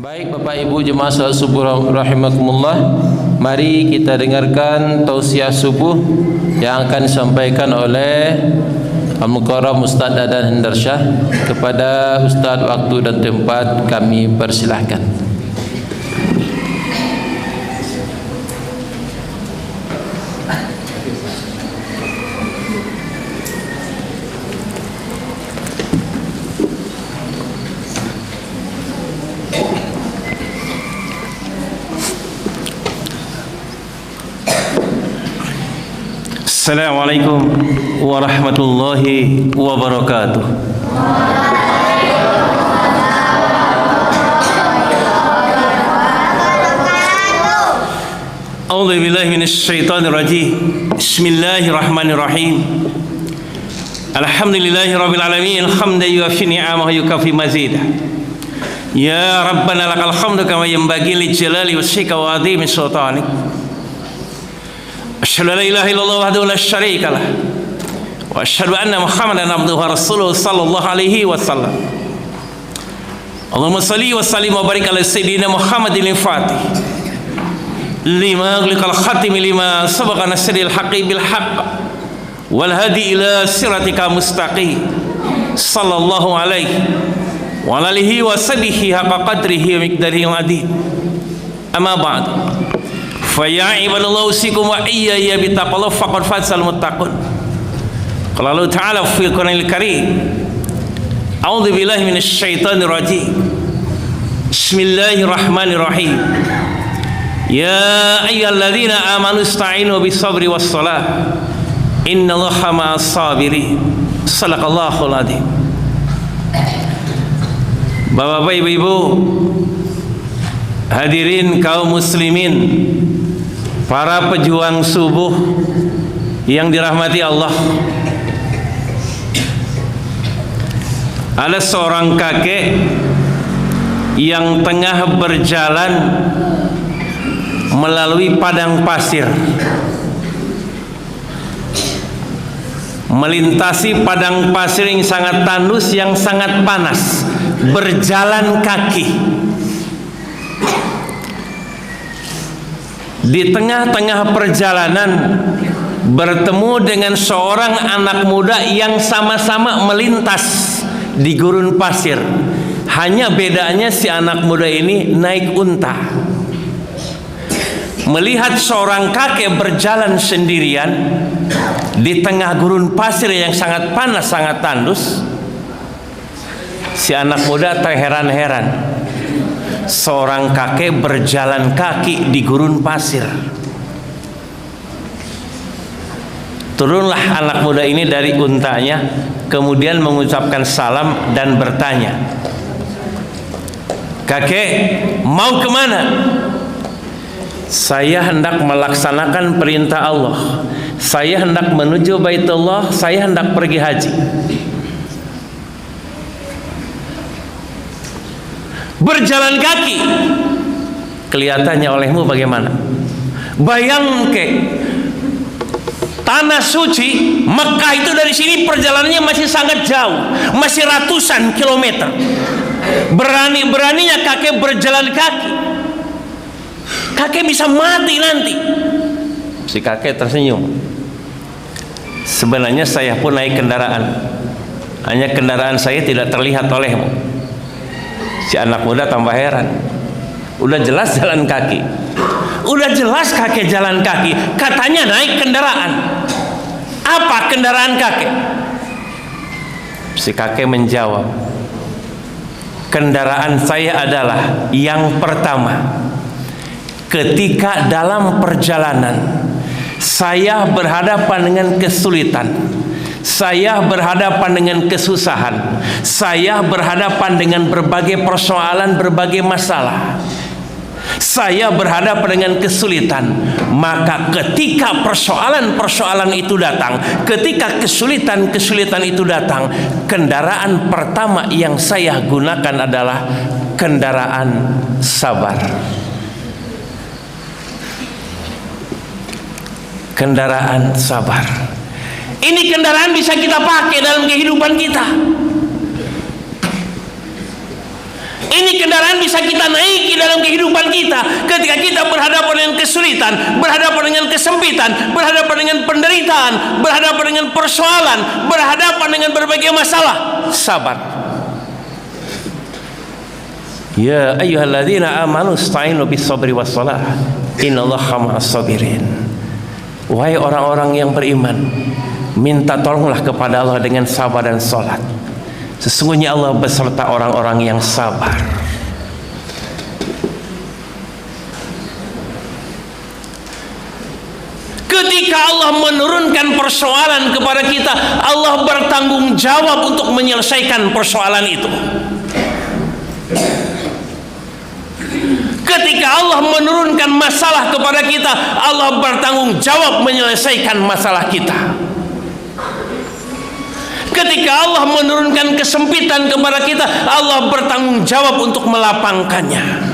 Baik Bapak Ibu jemaah salat subuh rahimakumullah, mari kita dengarkan tausiah subuh yang akan disampaikan oleh Al-Mukarram Ustaz Dadan Hendarsyah. Kepada Ustaz waktu dan tempat kami persilahkan. Assalamualaikum warahmatullahi wabarakatuh. A'udzu billahi minasy syaithanir rajim. Bismillahirrahmanirrahim. Alhamdulillahirabbil alamin, hamdan yuwaffi ni'amahu wa yukafi mazidah. Ya Rabbana lakal hamdu kama yanbaghi li jalali wajhika wa 'azimi sultanik. Asyhadu an la ilaha illallah wahdahu la syarika lah wa asyhadu anna Muhammadan abduhu wa rasuluhu sallallahu alaihi wasallam. Allahumma shalli wa sallim wa barik ala sayyidina Muhammadin al-Fatih lima ughliqal khatim lima sabaqa nasril haqqi bil haqq wal hadi ila siratika mustaqim sallallahu alaihi wa alihi wa sahbihi haqqa qadrihi wa miqdarihi al-adid. Amma ba'd. Fa ya ibadallah usikum wa iyya bittaqwallah faqad fazal muttaqun. Qala Allah ta'ala fil Qur'anil Karim. A'udzu billahi minasy syaithanir rajim. Bismillahirrahmanirrahim. Ya ayyuhalladzina amanu ista'inu bis-sabri was-shalah. Innallaha ma'as sabirin. Shadaqallahul adzim. Bapak-bapak, ibu-ibu, hadirin kaum muslimin, para pejuang subuh yang dirahmati Allah. Ada seorang kakek yang tengah berjalan melalui padang pasir, melintasi padang pasir yang sangat tandus, yang sangat panas, berjalan kaki. Di tengah-tengah perjalanan bertemu dengan seorang anak muda yang sama-sama melintas di gurun pasir. Hanya bedanya si anak muda ini naik unta. Melihat seorang kakek berjalan sendirian di tengah gurun pasir yang sangat panas, sangat tandus, si anak muda terheran-heran. Seorang kakek berjalan kaki di gurun pasir. Turunlah anak muda ini dari untanya, kemudian mengucapkan salam dan bertanya, "Kakek, mau kemana?" "Saya hendak melaksanakan perintah Allah. Saya hendak menuju Baitullah. Saya hendak pergi haji." Berjalan kaki, kelihatannya olehmu bagaimana? Bayangke, tanah suci Mekah itu dari sini perjalanannya masih sangat jauh, masih ratusan kilometer. Berani-beraninya kakek berjalan kaki. Kakek bisa mati nanti. Si kakek tersenyum. Sebenarnya saya pun naik kendaraan, hanya kendaraan saya tidak terlihat olehmu. Si anak muda tambah heran. Udah jelas jalan kaki, udah jelas kakek jalan kaki, katanya naik kendaraan. Apa kendaraan kakek? Si kakek menjawab, "Kendaraan saya adalah yang pertama, ketika dalam perjalanan saya berhadapan dengan kesulitan, saya berhadapan dengan kesusahan, saya berhadapan dengan berbagai persoalan, berbagai masalah, saya berhadapan dengan kesulitan. Maka ketika persoalan-persoalan itu datang, ketika kesulitan-kesulitan itu datang, kendaraan pertama yang saya gunakan adalah kendaraan sabar." Kendaraan sabar. Ini kendaraan bisa kita pakai dalam kehidupan kita. Ini kendaraan bisa bisa kita naiki dalam kehidupan kita ketika kita berhadapan dengan kesulitan, berhadapan dengan kesempitan, berhadapan dengan penderitaan, berhadapan dengan persoalan, berhadapan dengan berbagai masalah. Sabar. Ya ayyuhalladzina amanu ista'inu bis-sabri was-salah. Innallaha ma'as-sabirin. Wahai orang-orang yang beriman, minta tolonglah kepada Allah dengan sabar dan salat. Sesungguhnya Allah beserta orang-orang yang sabar. Ketika Allah menurunkan persoalan kepada kita, Allah bertanggung jawab untuk menyelesaikan persoalan itu. Ketika Allah menurunkan masalah kepada kita, Allah bertanggung jawab menyelesaikan masalah kita. Ketika Allah menurunkan kesempitan kepada kita, Allah bertanggung jawab untuk melapangkannya.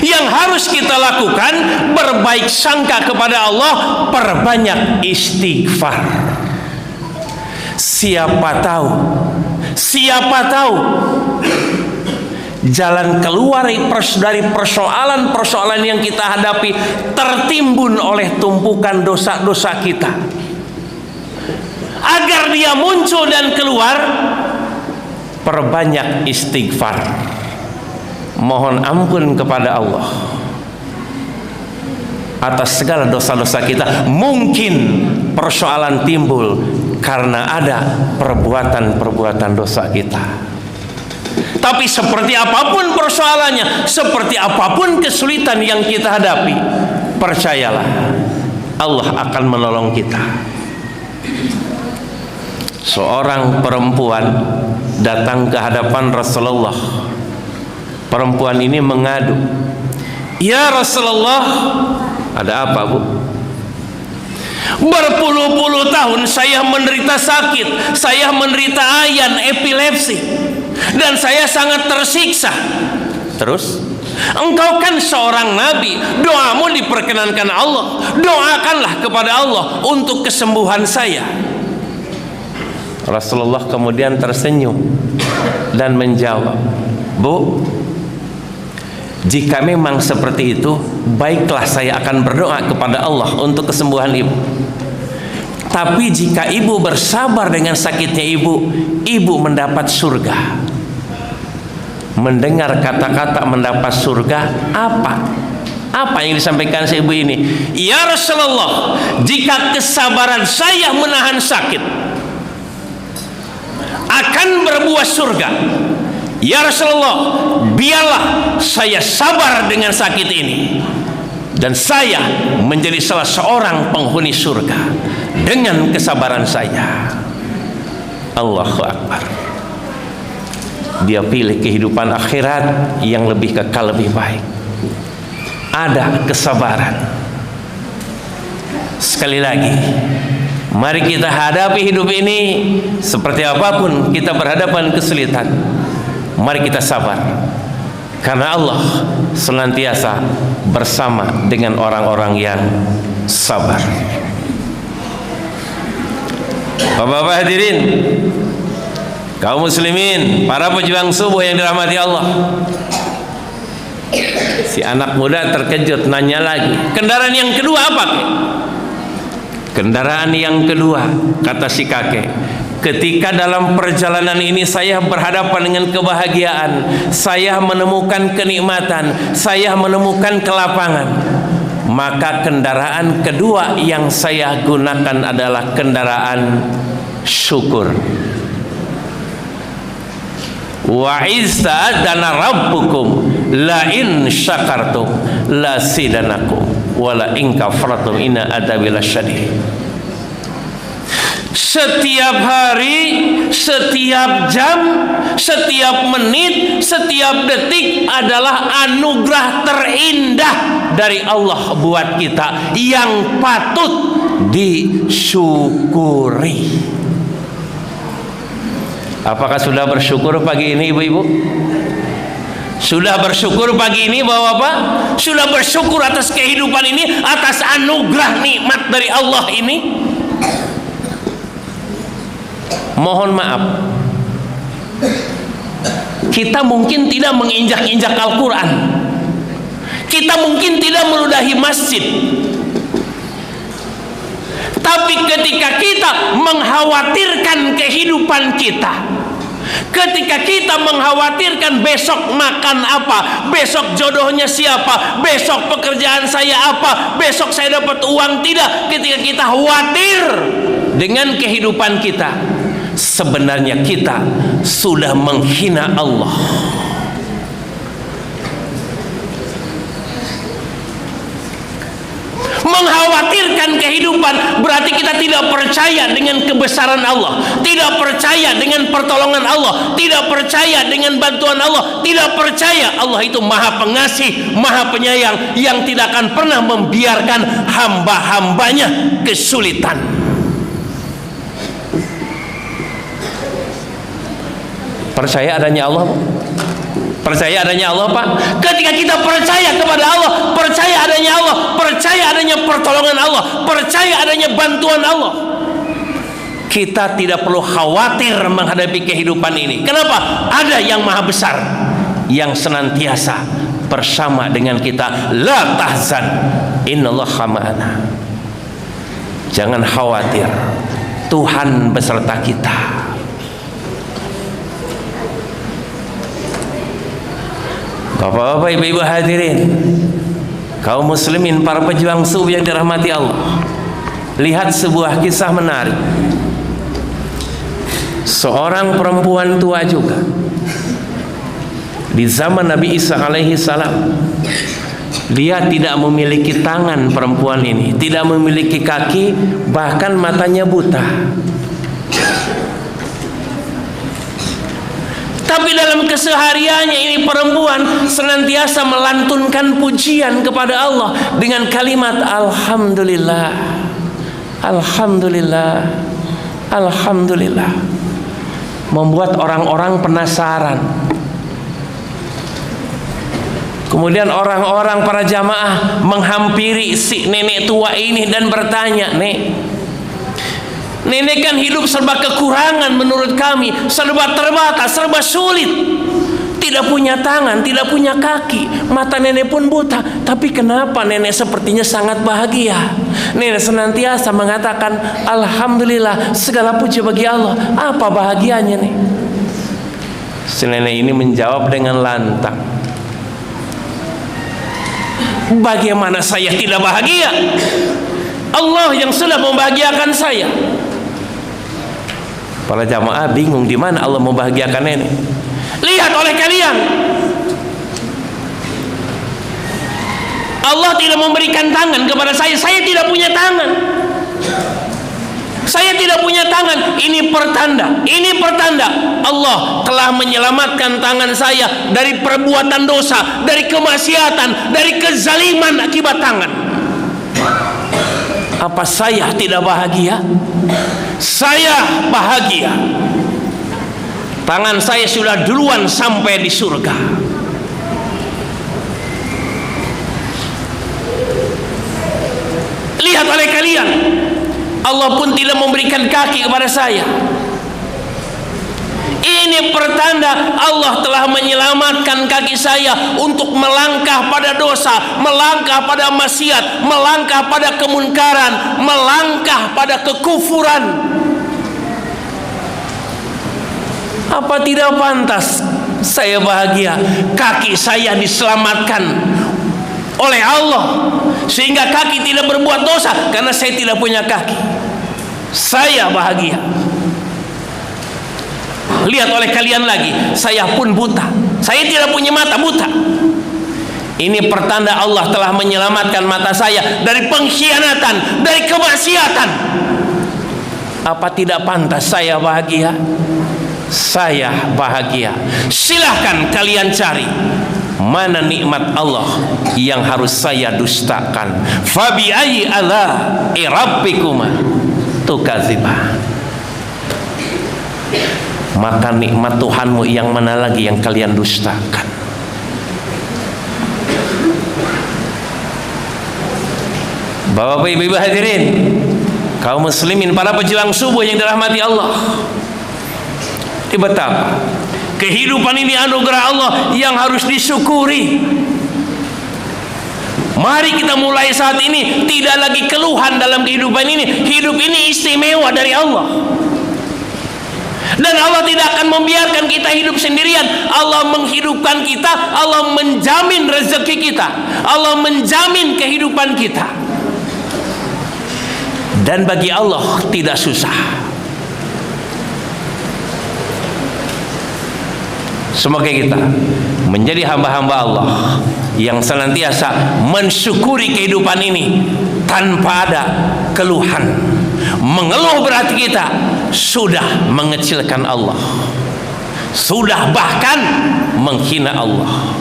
Yang harus kita lakukan, berbaik sangka kepada Allah, perbanyak istighfar. Siapa tahu jalan keluar dari persoalan-persoalan yang kita hadapi tertimbun oleh tumpukan dosa-dosa kita. Agar dia muncul dan keluar, perbanyak istighfar. Mohon ampun kepada Allah atas segala dosa-dosa kita. Mungkin persoalan timbul karena ada perbuatan-perbuatan dosa kita. Tapi seperti apapun persoalannya, seperti apapun kesulitan yang kita hadapi, percayalah, Allah akan menolong kita. Seorang perempuan datang ke hadapan Rasulullah. Perempuan ini mengadu, "Ya Rasulullah, ada apa, Bu? Berpuluh-puluh tahun saya menderita sakit, saya menderita ayan, epilepsi, dan saya sangat tersiksa. Terus, engkau kan seorang nabi, doamu diperkenankan Allah. Doakanlah kepada Allah untuk kesembuhan saya." Rasulullah kemudian tersenyum dan menjawab, "Bu, jika memang seperti itu, baiklah, saya akan berdoa kepada Allah untuk kesembuhan ibu. Tapi jika ibu bersabar dengan sakitnya ibu, ibu mendapat surga." Mendengar kata-kata mendapat surga, apa yang disampaikan si ibu ini? "Ya Rasulullah, jika kesabaran saya menahan sakit akan berbuah surga, ya Rasulullah, biarlah saya sabar dengan sakit ini, dan saya menjadi salah seorang penghuni surga dengan kesabaran saya." Allahu Akbar. Dia pilih kehidupan akhirat yang lebih kekal, lebih baik. Ada kesabaran. Sekali lagi, mari kita hadapi hidup ini seperti apapun kita berhadapan kesulitan. Mari kita sabar, karena Allah senantiasa bersama dengan orang-orang yang sabar. Bapak-bapak hadirin, kaum muslimin, para pejuang subuh yang dirahmati Allah. Si anak muda terkejut, nanya lagi, "Kendaraan yang kedua apa, Kek?" Kendaraan yang kedua, kata si kakek, "Ketika dalam perjalanan ini saya berhadapan dengan kebahagiaan, saya menemukan kenikmatan, saya menemukan kelapangan, maka kendaraan kedua yang saya gunakan adalah kendaraan syukur. Wa izza'adana rabbukum la in syakartum la sidanakum wa la in kafartum inna adabi lasyadid." Setiap hari, setiap jam, setiap menit, setiap detik adalah anugerah terindah dari Allah buat kita yang patut disyukuri. Apakah sudah bersyukur pagi ini, ibu-ibu? Sudah bersyukur pagi ini, bapak-bapak? Sudah bersyukur atas kehidupan ini, atas anugerah nikmat dari Allah ini? Mohon maaf, kita mungkin tidak menginjak-injak Al-Quran, kita mungkin tidak meludahi masjid, tapi ketika kita mengkhawatirkan kehidupan kita, ketika kita mengkhawatirkan besok makan apa, besok jodohnya siapa, besok pekerjaan saya apa, besok saya dapat uang tidak, ketika kita khawatir dengan kehidupan kita, sebenarnya kita sudah menghina Allah. Mengkhawatirkan kehidupan berarti kita tidak percaya dengan kebesaran Allah, tidak percaya dengan pertolongan Allah, tidak percaya dengan bantuan Allah, tidak percaya Allah itu Maha Pengasih, Maha Penyayang yang tidak akan pernah membiarkan hamba-hambanya kesulitan. Percaya adanya Allah, percaya adanya Allah, Pak. Ketika kita percaya kepada Allah, percaya adanya Allah, percaya adanya pertolongan Allah, percaya adanya bantuan Allah, kita tidak perlu khawatir menghadapi kehidupan ini. Kenapa? Ada yang maha besar yang senantiasa bersama dengan kita. La tahzan, innallaha ma'ana. Jangan khawatir, Tuhan beserta kita. Bapak-bapak, ibu-ibu hadirin, kaum muslimin, para pejuang subuh yang dirahmati Allah, lihat sebuah kisah menarik. Seorang perempuan tua juga di zaman Nabi Isa alaihi salam. Dia tidak memiliki tangan, perempuan ini tidak memiliki kaki, bahkan matanya buta. Tapi dalam kesehariannya ini perempuan senantiasa melantunkan pujian kepada Allah dengan kalimat Alhamdulillah, Alhamdulillah, Alhamdulillah. Membuat orang-orang penasaran. Kemudian orang-orang, para jamaah menghampiri si nenek tua ini dan bertanya, Nenek kan hidup serba kekurangan menurut kami, serba terbatas, serba sulit. Tidak punya tangan, tidak punya kaki, mata nenek pun buta. Tapi kenapa nenek sepertinya sangat bahagia? Nenek senantiasa mengatakan Alhamdulillah, segala puji bagi Allah. Apa bahagianya nih? Si nenek ini menjawab dengan lantang, bagaimana saya tidak bahagia? Allah yang sudah membahagiakan saya. Para jamaah bingung, di mana Allah membahagiakan nenek. Lihat oleh kalian, Allah tidak memberikan tangan kepada saya. Saya tidak punya tangan. Saya tidak punya tangan. Ini pertanda, ini pertanda Allah telah menyelamatkan tangan saya dari perbuatan dosa, dari kemaksiatan, dari kezaliman akibat tangan. Apa saya tidak bahagia? Saya bahagia. Tangan saya sudah duluan sampai di surga. Lihat oleh kalian, Allah pun tidak memberikan kaki kepada saya. Ini pertanda Allah telah menyelamatkan kaki saya untuk melangkah pada dosa, melangkah pada maksiat, melangkah pada kemunkaran, melangkah pada kekufuran. Apa tidak pantas saya bahagia? Kaki saya diselamatkan oleh Allah sehingga kaki tidak berbuat dosa karena saya tidak punya kaki. Saya bahagia. Lihat oleh kalian lagi, saya pun buta. Saya tidak punya mata, buta. Ini pertanda Allah telah menyelamatkan mata saya dari pengkhianatan, dari kemaksiatan. Apa tidak pantas saya bahagia? Saya bahagia. Silahkan kalian cari mana nikmat Allah yang harus saya dustakan. Fabi ayyi ala'i rabbikuma tukadzibah. Maka nikmat Tuhanmu yang mana lagi yang kalian dustakan? Bapak-bapak, ibu-ibu hadirin, Kaum muslimin, para pejuang subuh yang dirahmati Allah, betapa kehidupan ini anugerah Allah yang harus disyukuri. Mari kita mulai saat ini tidak lagi keluhan dalam kehidupan ini. Hidup ini istimewa dari Allah, dan Allah tidak akan membiarkan kita hidup sendirian. Allah menghidupkan kita, Allah menjamin rezeki kita, Allah menjamin kehidupan kita. Dan bagi Allah tidak susah. Semoga kita menjadi hamba-hamba Allah yang senantiasa mensyukuri kehidupan ini tanpa ada keluhan. Mengeluh berarti kita sudah mengecilkan Allah, sudah bahkan menghina Allah.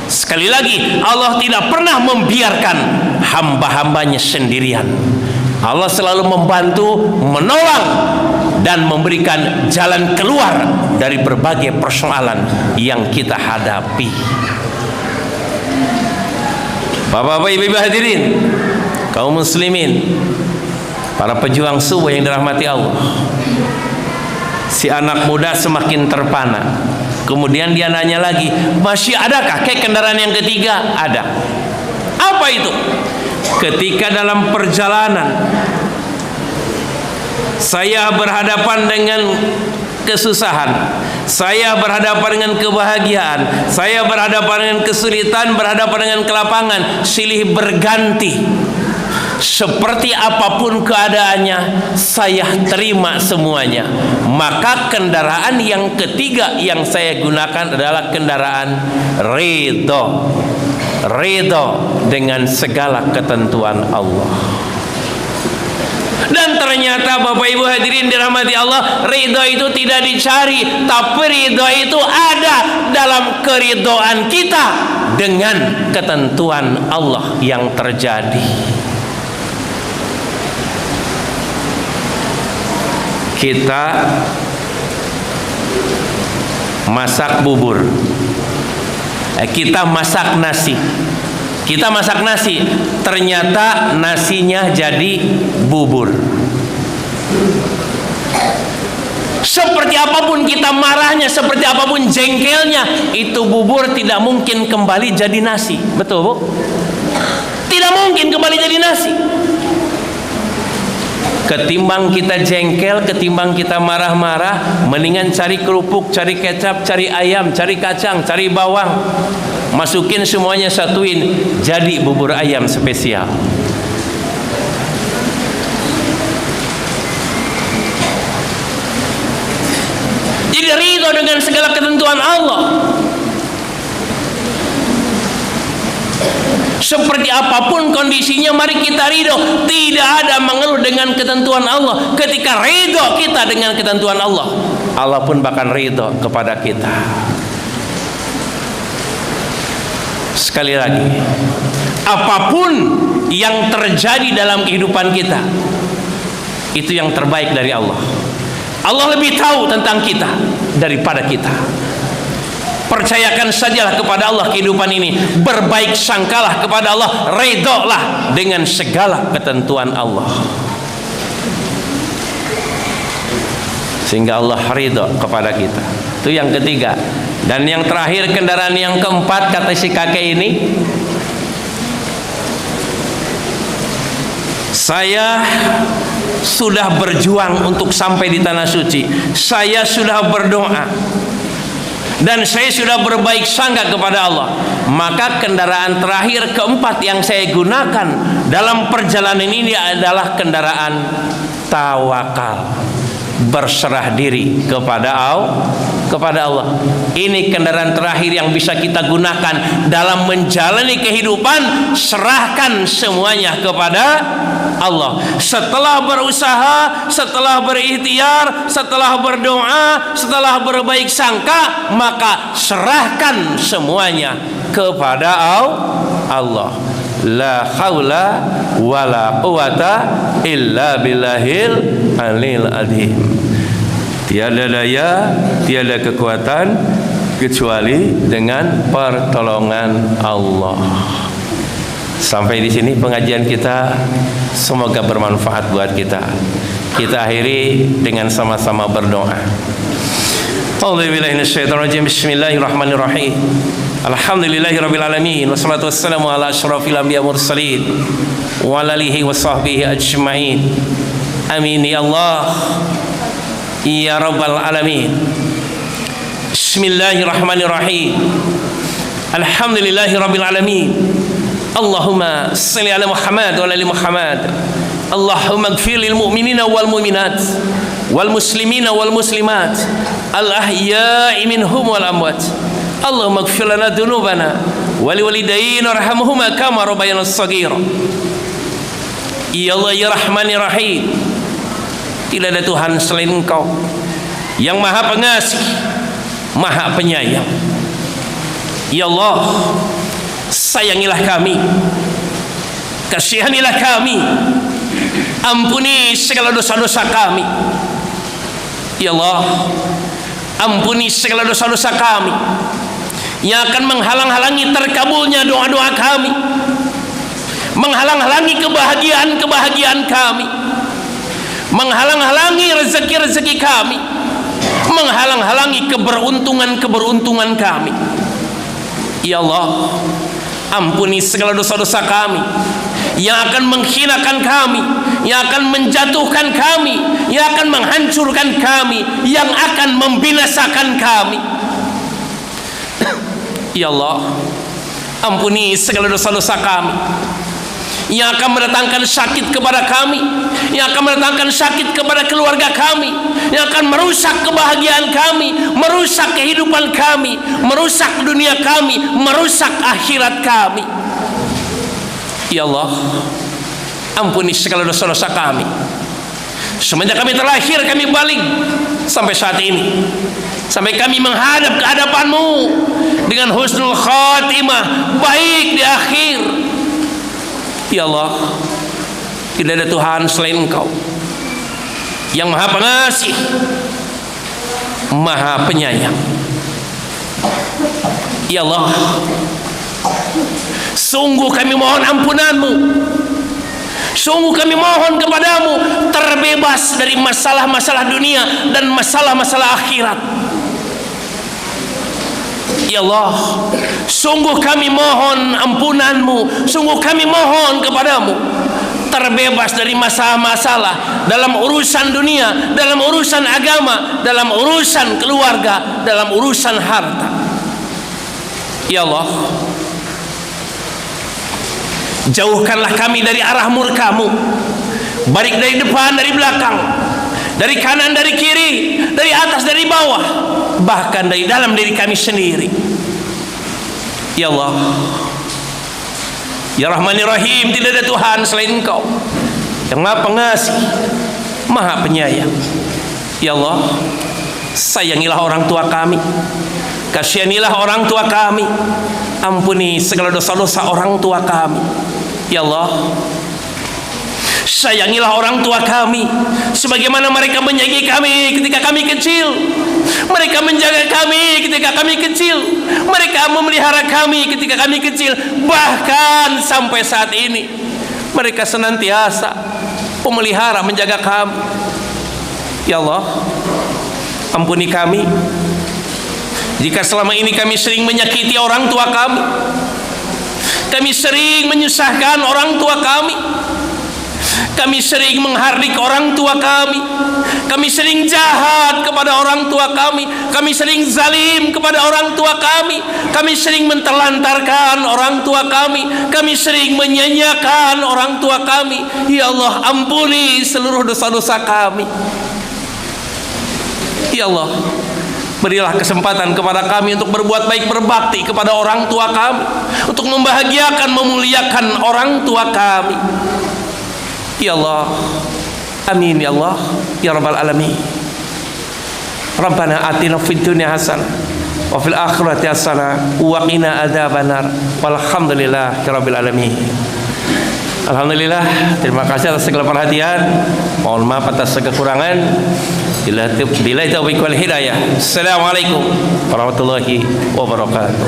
Sekali lagi, Allah tidak pernah membiarkan hamba-hambanya sendirian. Allah selalu membantu, menolong, dan memberikan jalan keluar dari berbagai persoalan yang kita hadapi. Bapak-bapak, ibu-ibu hadirin, kaum muslimin, para pejuang subuh yang dirahmati Allah. Si anak muda semakin terpana. Kemudian dia nanya lagi, masih adakah kayak kendaraan yang ketiga? Ada. Apa itu? Ketika dalam perjalanan saya berhadapan dengan kesusahan, saya berhadapan dengan kebahagiaan, saya berhadapan dengan kesulitan, berhadapan dengan kelapangan, silih berganti. Seperti apapun keadaannya, saya terima semuanya. Maka kendaraan yang ketiga yang saya gunakan adalah kendaraan ridho. Ridho dengan segala ketentuan Allah. Dan ternyata Bapak Ibu hadirin dirahmati Allah, ridho itu tidak dicari, tapi ridho itu ada dalam keridhoan kita dengan ketentuan Allah yang terjadi. Kita masak bubur, kita masak nasi, ternyata nasinya jadi bubur. Seperti apapun kita marahnya, seperti apapun jengkelnya, itu bubur tidak mungkin kembali jadi nasi. Betul, Bu? Tidak mungkin kembali jadi nasi. Ketimbang kita jengkel, ketimbang kita marah-marah, mendingan cari kerupuk, cari kecap, cari ayam, cari kacang, cari bawang, masukin semuanya, satuin, jadi bubur ayam spesial. Jadi ridho dengan segala ketentuan Allah. Seperti apapun kondisinya, mari kita ridho. Tidak ada mengeluh dengan ketentuan Allah. Ketika ridho kita dengan ketentuan Allah, Allah pun bahkan ridho kepada kita. Sekali lagi, apapun yang terjadi dalam kehidupan kita, itu yang terbaik dari Allah. Allah lebih tahu tentang kita daripada kita. Percayakan sajalah kepada Allah kehidupan ini. Berbaik sangkalah kepada Allah. Ridholah dengan segala ketentuan Allah, sehingga Allah ridho kepada kita. Itu yang ketiga. Dan yang terakhir, kendaraan yang keempat, kata si kakek ini, saya sudah berjuang untuk sampai di tanah suci. Saya sudah berdoa dan saya sudah berbaik sangka kepada Allah. Maka kendaraan terakhir keempat yang saya gunakan dalam perjalanan ini adalah kendaraan tawakal, berserah diri kepada Allah. Ini kendaraan terakhir yang bisa kita gunakan dalam menjalani kehidupan. Serahkan semuanya kepada Allah. Setelah berusaha, setelah berikhtiar, setelah berdoa, setelah berbaik sangka, maka serahkan semuanya kepada Allah. La haula wala quwata illa billahil alil azim. Tiada daya, tiada kekuatan kecuali dengan pertolongan Allah. Sampai di sini pengajian kita, semoga bermanfaat buat kita. Kita akhiri dengan sama-sama berdoa. A'udzubillahi minasyaitonirrajim. Bismillahirrahmanirrahim. Alhamdulillahirabbil alamin, wassalatu wassalamu ala asyrafil anbiya mursalin wa ala alihi wa sahbihi ajmain. Amin ya Allah ya rabbal alamin. Bismillahirrahmanirrahim. Alhamdulillahirabbil alamin. Allahumma salli ala Muhammad wa ala ali Muhammad. Allahumma ighfir lil mu'minina wal mu'minat wal muslimina wal muslimat al ahya'i minhum wal amwat. Allahumma ighfir lana dhunubana wa li walidayna warhamhuma kama rabbayana shaghira. Ya Allah ya Rahman ya Rahim. Tidak ada Tuhan selain Engkau yang Maha Pengasih, Maha Penyayang. Ya Allah, sayangilah kami, kasihanilah kami, ampuni segala dosa-dosa kami. Ya Allah, ampuni segala dosa-dosa kami yang akan menghalang-halangi terkabulnya doa-doa kami, menghalang-halangi kebahagiaan-kebahagiaan kami, menghalang-halangi rezeki-rezeki kami, menghalang-halangi keberuntungan-keberuntungan kami. Ya Allah, ampuni segala dosa-dosa kami yang akan menghinakan kami, yang akan menjatuhkan kami, yang akan menghancurkan kami, yang akan membinasakan kami. Ya Allah, ampuni segala dosa-dosa kami yang akan mendatangkan sakit kepada kami, yang akan mendatangkan sakit kepada keluarga kami, yang akan merusak kebahagiaan kami, merusak kehidupan kami, merusak dunia kami, merusak akhirat kami. Ya Allah, ampuni segala dosa-dosa kami. Semenjak kami terlahir, kami balik sampai saat ini, sampai kami menghadap ke hadapan-Mu dengan husnul khatimah, baik di akhir. Ya Allah, tidak ada Tuhan selain Engkau yang Maha Pengasih, Maha Penyayang. Ya Allah, sungguh kami mohon ampunan-Mu, sungguh kami mohon kepadamu terbebas dari masalah-masalah dunia dan masalah-masalah akhirat. Ya Allah, sungguh kami mohon ampunan-Mu, sungguh kami mohon kepadamu terbebas dari masalah-masalah dalam urusan dunia, dalam urusan agama, dalam urusan keluarga, dalam urusan harta. Ya Allah, jauhkanlah kami dari arah murka-Mu, baik dari depan, dari belakang, dari kanan, dari kiri, dari atas, dari bawah, bahkan dari dalam diri kami sendiri. Ya Allah, ya Rahman ya Rahim, tidak ada Tuhan selain Engkau yang Maha Pengasih, Maha Penyayang. Ya Allah, sayangilah orang tua kami, kasihanilah orang tua kami, ampuni segala dosa-dosa orang tua kami. Ya Allah, sayangilah orang tua kami sebagaimana mereka menyayangi kami ketika kami kecil. Mereka menjaga kami ketika kami kecil, mereka memelihara kami ketika kami kecil, bahkan sampai saat ini mereka senantiasa memelihara, menjaga kami. Ya Allah, ampuni kami jika selama ini kami sering menyakiti orang tua kami, kami sering menyusahkan orang tua kami, kami sering menghardik orang tua kami sering jahat kepada orang tua kami sering zalim kepada orang tua kami sering menterlantarkan orang tua kami sering menyanyiakan orang tua kami. Ya Allah, ampuni seluruh dosa-dosa kami. Ya Allah, berilah kesempatan kepada kami untuk berbuat baik, berbakti kepada orang tua kami, untuk membahagiakan, memuliakan orang tua kami. Ya Allah, amin ya Allah ya rabbal alamin. Rabbana atina fid dunya hasanah wa fil akhirati hasanah wa qina adzabannar. Walhamdulillahirabbil alamin. Alhamdulillah, terima kasih atas segala perhatian. Mohon maaf atas kekurangan. Bila taufiq wal hidayah. Assalamualaikum warahmatullahi wabarakatuh.